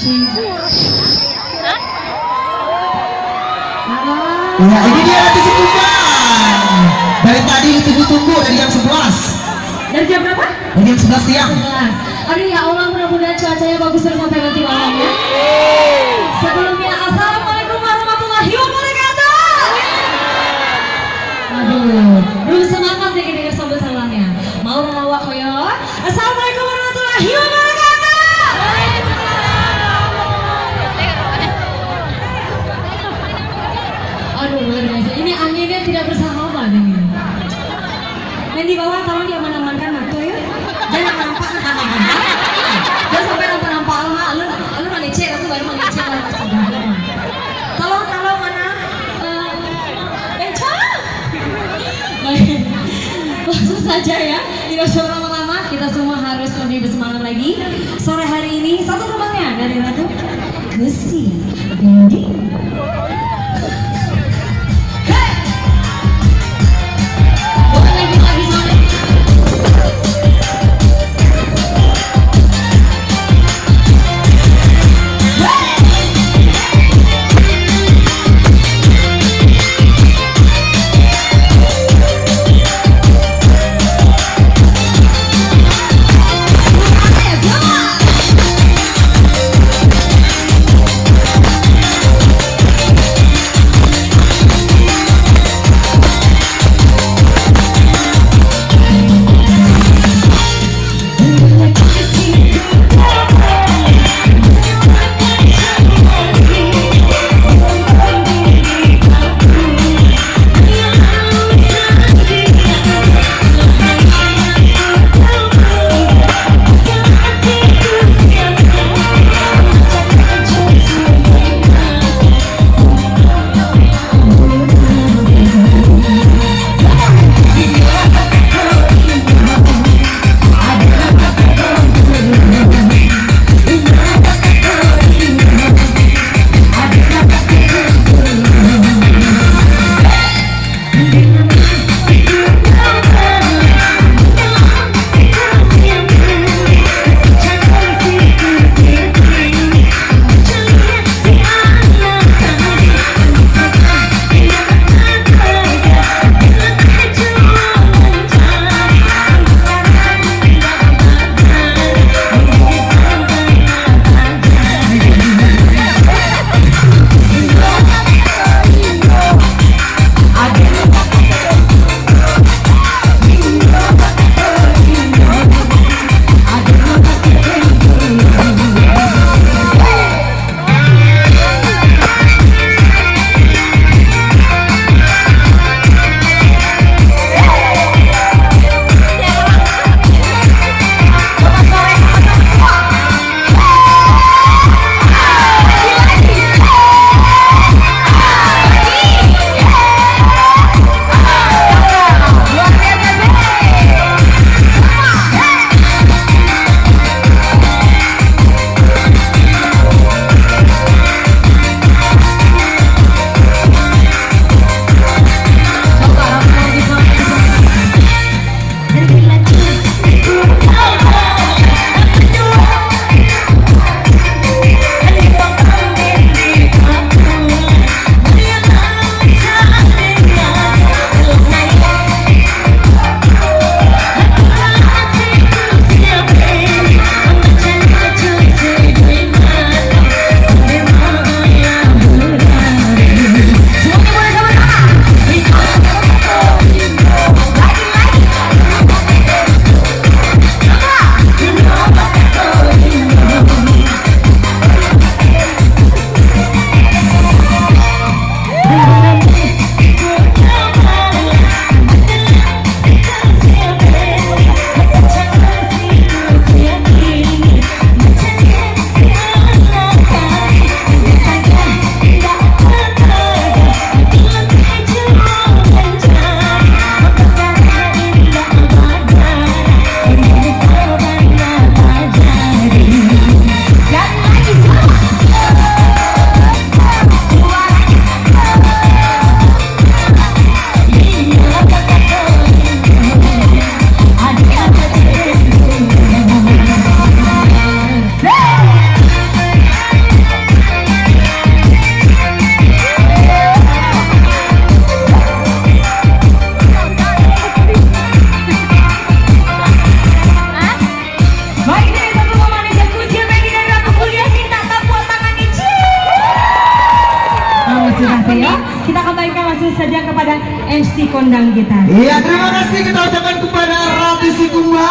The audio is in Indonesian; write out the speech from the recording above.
Ya, ini dia nanti sebutan. Dari tadi ditunggu-tunggu dari jam 11. Dari jam berapa? Dari jam 11 siang. 11. Aduh ya Allah, mudah-mudahan cuacanya bagus terus sampai nanti malam ya. Sebelumnya assalamualaikum warahmatullahi wabarakatuh. Aduh, belum semangat nih denger sambal salamnya. Mau ngelawak ya? Assalamualaikum warahmatullahi wabarakatuh. Aduh luar biasa. Ini anginnya tidak bersahabat ini. Yang di bawah tolong diaman-amankan atau ya. Jangan nampak aman-aman. Jangan sampai nampak lah. Lu ngecek aku baru ngecek lah sebentar. Tolong mana? Baik. Langsung saja ya. Tidak usah lama-lama. Kita semua harus lebih bersemangat lagi. Sore hari ini satu temannya dari Ratu Gesi Dendi. gitu ya. Kita kembalikan langsung saja kepada MC kondang kita. Iya, terima kasih kita ucapkan kepada Ratu Sikumba.